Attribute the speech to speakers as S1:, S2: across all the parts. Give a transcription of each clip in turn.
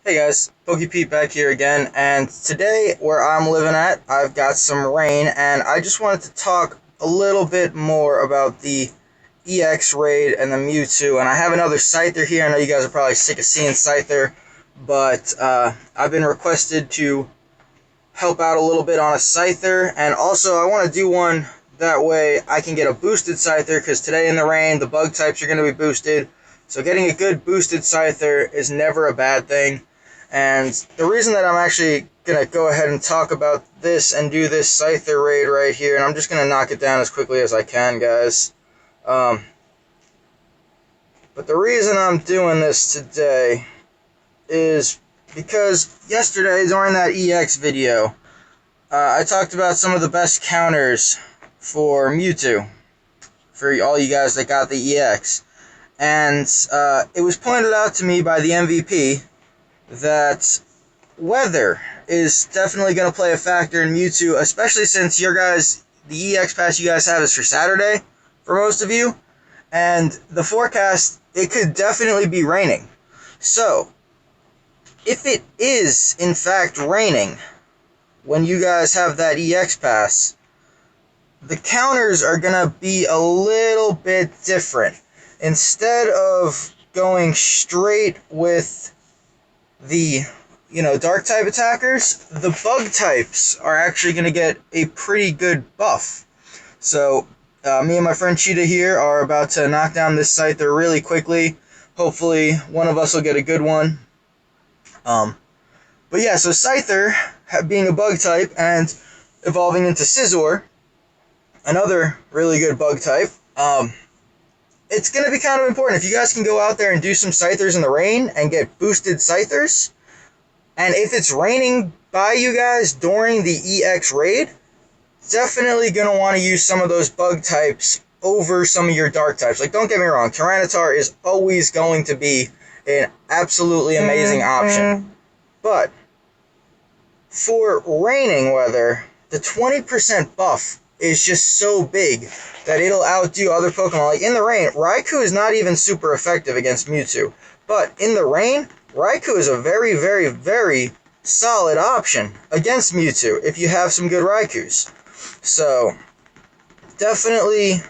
S1: Hey guys, PokePete back here again, and today where I'm living at, I've got some rain, and I just wanted to talk a little bit more about the EX raid and the Mewtwo, and I have another Scyther here. I know you guys are probably sick of seeing Scyther, but I've been requested to help out a little bit on a Scyther, and also I want to do one that way I can get a boosted Scyther, because today in the rain, the bug types are going to be boosted, so getting a good boosted Scyther is never a bad thing. And the reason that I'm actually going to go ahead and talk about this and do this Scyther raid right here, and I'm just going to knock it down as quickly as I can, guys. But the reason I'm doing this today is because yesterday during that EX video, I talked about some of the best counters for Mewtwo, for all you guys that got the EX. And it was pointed out to me by the MVP that weather is definitely going to play a factor in Mewtwo, especially since the EX pass you guys have is for Saturday, for most of you, and the forecast, it could definitely be raining. So, if it is, in fact, raining when you guys have that EX pass, the counters are going to be a little bit different. Instead of going straight with the dark type attackers, the bug types are actually going to get a pretty good buff. So, me and my friend Cheetah here are about to knock down this Scyther really quickly. Hopefully, one of us will get a good one. But yeah, so Scyther, being a bug type and evolving into Scizor, another really good bug type, it's going to be kind of important. If you guys can go out there and do some Scythers in the rain and get boosted Scythers, and if it's raining by you guys during the EX raid, definitely going to want to use some of those bug types over some of your dark types. Like, don't get me wrong, Tyranitar is always going to be an absolutely amazing option. But for raining weather, the 20% buff is just so big that it'll outdo other Pokemon. Like, in the rain, Raikou is not even super effective against Mewtwo. But in the rain, Raikou is a very, very, very solid option against Mewtwo if you have some good Raikous. So, definitely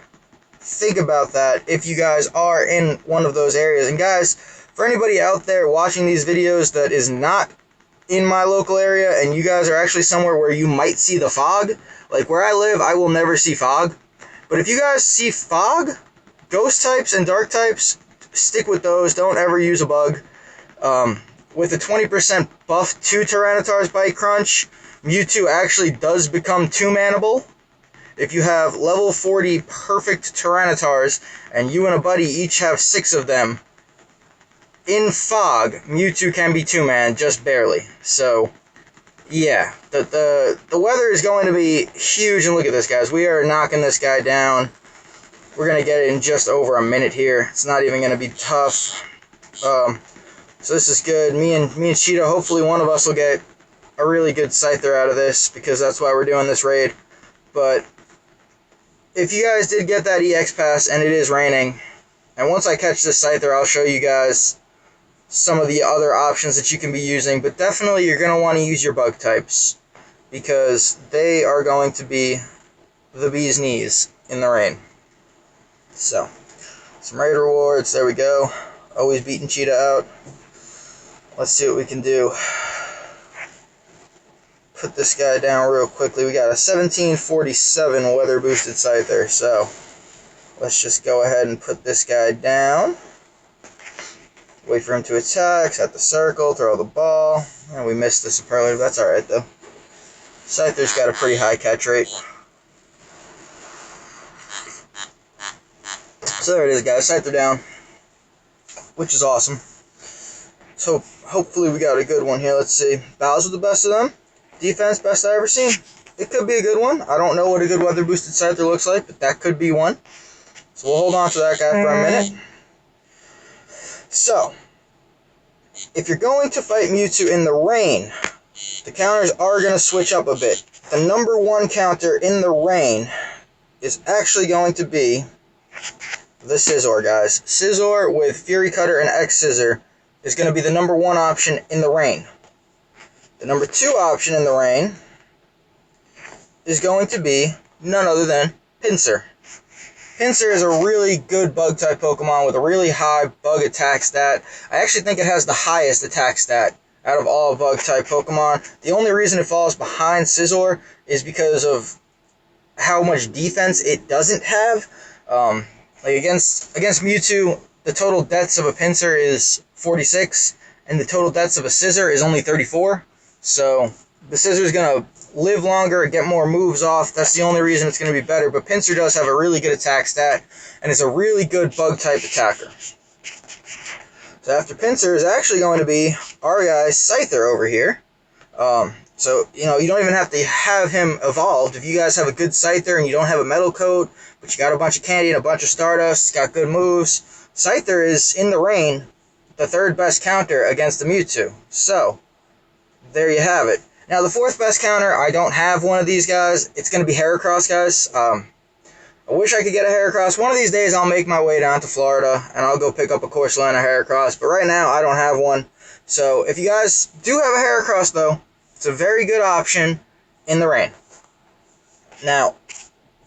S1: think about that if you guys are in one of those areas. And guys, for anybody out there watching these videos that is not in my local area, and you guys are actually somewhere where you might see the fog, like where I live, I will never see fog. But if you guys see fog, ghost types and dark types, stick with those. Don't ever use a bug. With a 20% buff to Tyranitar's Bite Crunch, Mewtwo actually does become 2-manable. If you have level 40 perfect Tyranitars, and you and a buddy each have 6 of them, in fog, Mewtwo can be 2-man, just barely. So, yeah, the weather is going to be huge, and look at this, guys. We are knocking this guy down. We're going to get it in just over a minute here. It's not even going to be tough. So this is good. Me and Cheetah, hopefully one of us will get a really good Scyther out of this, because that's why we're doing this raid. But if you guys did get that EX pass and it is raining, and once I catch this Scyther, I'll show you guys some of the other options that you can be using. But definitely you're going to want to use your bug types, because they are going to be the bee's knees in the rain. So, some raid rewards. There we go. Always beating Cheetah out. Let's see what we can do. Put this guy down real quickly. We got a 1747 weather boosted Scyther, so let's just go ahead and put this guy down. Wait for him to attack, set the circle, throw the ball. And we missed the superlative. That's alright though. Scyther's got a pretty high catch rate. So there it is, guys. Scyther down, which is awesome. So hopefully we got a good one here. Let's see. Bowser the best of them. Defense best I ever seen. It could be a good one. I don't know what a good weather boosted Scyther looks like, but that could be one. So we'll hold on to that guy for a minute. So, if you're going to fight Mewtwo in the rain, the counters are going to switch up a bit. The number one counter in the rain is actually going to be the Scizor, guys. Scizor with Fury Cutter and X Scissor is going to be the number 1 option in the rain. The number 2 option in the rain is going to be none other than Pinsir. Pinsir is a really good bug-type Pokemon with a really high bug attack stat. I actually think it has the highest attack stat out of all bug-type Pokemon. The only reason it falls behind Scizor is because of how much defense it doesn't have. Like against Mewtwo, the total deaths of a Pinsir is 46, and the total deaths of a Scizor is only 34. So the Scizor is going to live longer, get more moves off. That's the only reason it's going to be better. But Pinsir does have a really good attack stat, and is a really good bug-type attacker. So after Pinsir is actually going to be our guy Scyther over here. So, you don't even have to have him evolved. If you guys have a good Scyther and you don't have a Metal Coat, but you got a bunch of candy and a bunch of Stardust, got good moves, Scyther is, in the rain, the 3rd best counter against the Mewtwo. So, there you have it. Now, the 4th best counter, I don't have one of these guys. It's going to be Heracross, guys. I wish I could get a Heracross. One of these days, I'll make my way down to Florida, and I'll go pick up a Corsola Heracross. But right now, I don't have one. So, if you guys do have a Heracross, though, it's a very good option in the rain. Now,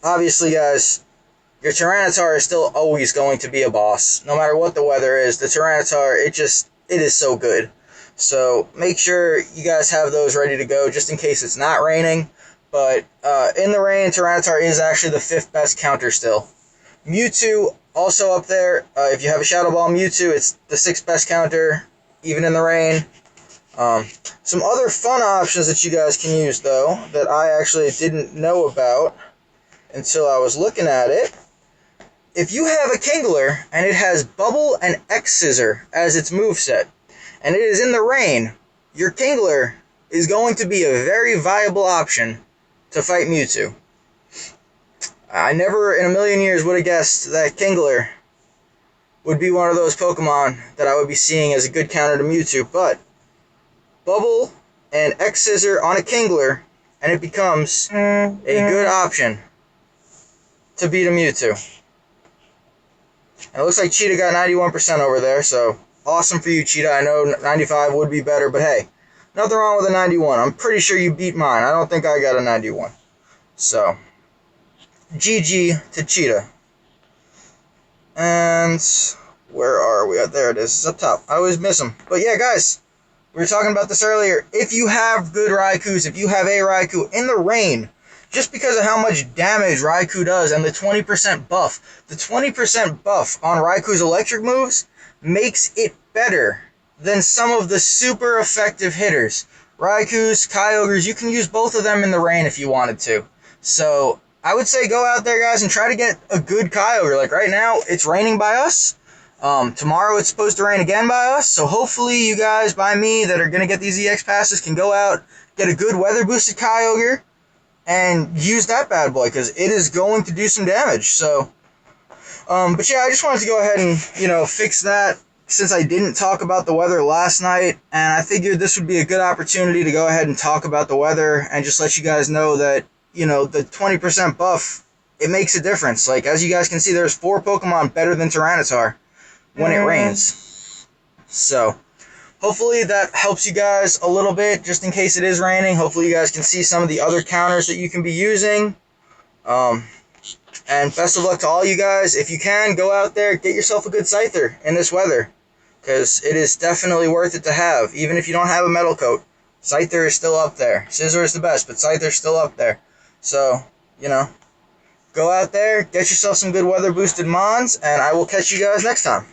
S1: obviously, guys, your Tyranitar is still always going to be a boss. No matter what the weather is, the Tyranitar, it is so good. So, make sure you guys have those ready to go, just in case it's not raining. But in the rain, Tyranitar is actually the 5th best counter still. Mewtwo, also up there. If you have a Shadow Ball Mewtwo, it's the 6th best counter, even in the rain. Some other fun options that you guys can use, though, that I actually didn't know about until I was looking at it. If you have a Kingler, and it has Bubble and X-Scissor as its moveset, and it is in the rain, your Kingler is going to be a very viable option to fight Mewtwo. I never in a million years would have guessed that Kingler would be one of those Pokemon that I would be seeing as a good counter to Mewtwo, but Bubble and X-Scissor on a Kingler, and it becomes a good option to beat a Mewtwo. And it looks like Cheetah got 91% over there, so awesome for you, Cheetah. I know 95 would be better, but hey, nothing wrong with a 91. I'm pretty sure you beat mine. I don't think I got a 91. So, GG to Cheetah. And where are we? There it is. It's up top. I always miss them. But yeah, guys, we were talking about this earlier. If you have good Raikus, if you have a Raikou in the rain, just because of how much damage Raikou does and the 20% buff, the 20% buff on Raikou's electric moves makes it better than some of the super effective hitters. Raikous, Kyogres, you can use both of them in the rain if you wanted to. So, I would say go out there, guys, and try to get a good Kyogre. Like, right now, it's raining by us. Tomorrow, it's supposed to rain again by us. So, hopefully, you guys, by me, that are going to get these EX passes, can go out, get a good weather-boosted Kyogre, and use that bad boy, because it is going to do some damage. So, but yeah, I just wanted to go ahead and, fix that, since I didn't talk about the weather last night, and I figured this would be a good opportunity to go ahead and talk about the weather and just let you guys know that, the 20% buff, it makes a difference. Like, as you guys can see, there's 4 Pokemon better than Tyranitar when it rains. So, hopefully that helps you guys a little bit, just in case it is raining. Hopefully you guys can see some of the other counters that you can be using. And best of luck to all you guys. If you can, go out there, get yourself a good Scyther in this weather, because it is definitely worth it to have. Even if you don't have a Metal Coat, Scyther is still up there. Scizor is the best, but Scyther's still up there. So, go out there, get yourself some good weather-boosted Mons, and I will catch you guys next time.